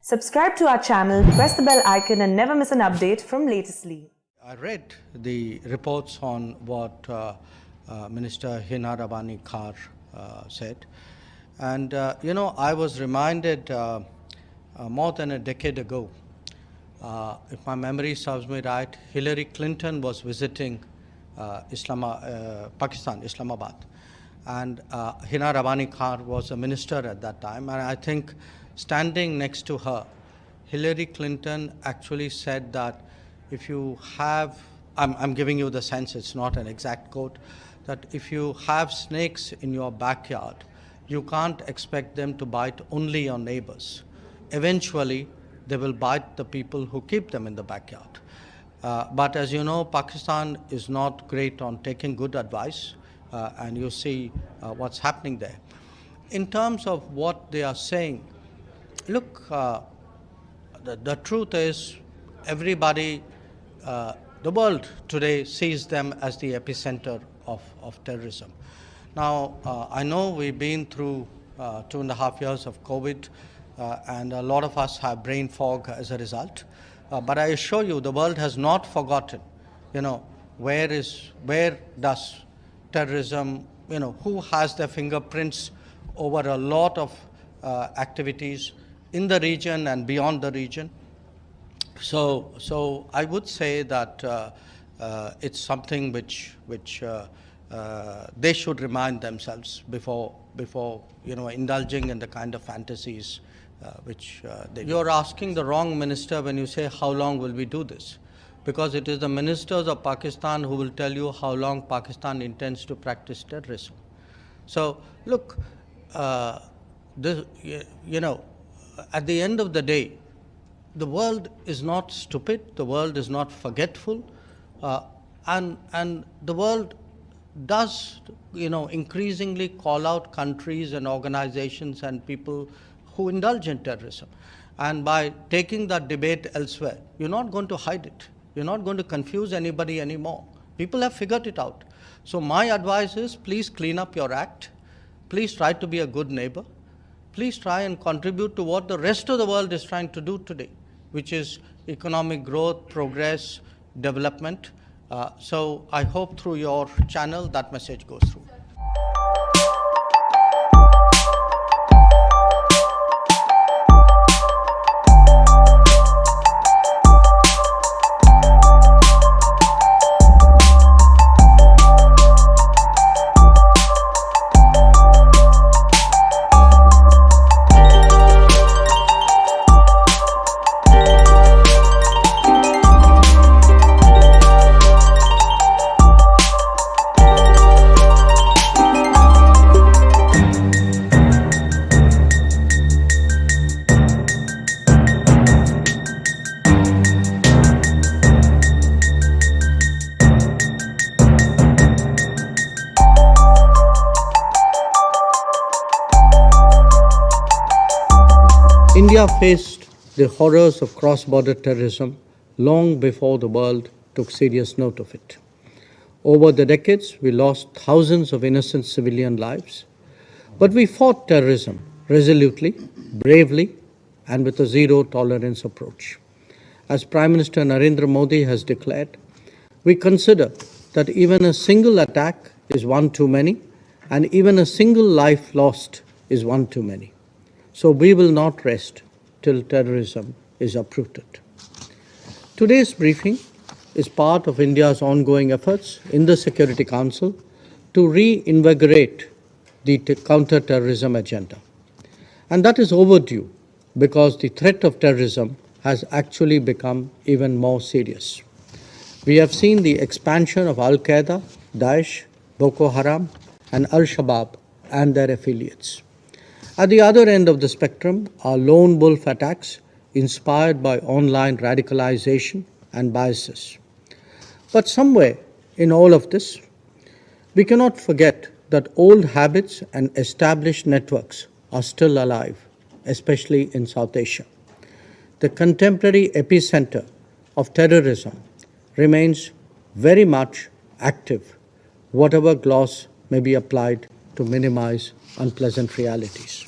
Subscribe to our channel, press the bell icon and never miss an update from Latestly. I read the reports on what Minister Hina Rabbani Khar said, and I was reminded more than a decade ago, if my memory serves me right, Hillary Clinton was visiting Pakistan, Islamabad, and Hina Rabbani Khar was a minister at that time, and I think standing next to her, Hillary Clinton actually said that if you have, I'm giving you the sense, it's not an exact quote, that if you have snakes in your backyard, you can't expect them to bite only your neighbors. Eventually, they will bite the people who keep them in the backyard. But as you know, Pakistan is not great on taking good advice, and you see what's happening there. In terms of what they are saying, look, the truth is everybody, the world today sees them as the epicenter of terrorism. Now, I know we've been through 2.5 years of COVID, and a lot of us have brain fog as a result. But I assure you, the world has not forgotten, where does terrorism, who has their fingerprints over a lot of activities in the region and beyond the region. So I would say that it's something which they should remind themselves before indulging in the kind of fantasies which they do. You're asking the wrong minister when you say how long will we do this, because it is the ministers of Pakistan who will tell you how long Pakistan intends to practice terrorism. So look, at the end of the day, the world is not stupid, the world is not forgetful, and the world does, increasingly call out countries and organizations and people who indulge in terrorism. And by taking that debate elsewhere, you're not going to hide it. You're not going to confuse anybody anymore. People have figured it out. So my advice is, please clean up your act. Please try to be a good neighbor. Please try and contribute to what the rest of the world is trying to do today, which is economic growth, progress, development. So I hope through your channel that message goes through. India faced the horrors of cross-border terrorism long before the world took serious note of it. Over the decades, we lost thousands of innocent civilian lives, but we fought terrorism resolutely, bravely, and with a zero-tolerance approach. As Prime Minister Narendra Modi has declared, we consider that even a single attack is one too many, and even a single life lost is one too many. So we will not rest till terrorism is uprooted. Today's briefing is part of India's ongoing efforts in the Security Council to reinvigorate the counter-terrorism agenda. And that is overdue because the threat of terrorism has actually become even more serious. We have seen the expansion of Al-Qaeda, Daesh, Boko Haram, and Al-Shabaab and their affiliates. At the other end of the spectrum are lone wolf attacks inspired by online radicalization and biases. But somewhere in all of this, we cannot forget that old habits and established networks are still alive, especially in South Asia. The contemporary epicenter of terrorism remains very much active, whatever gloss may be applied to minimize unpleasant realities.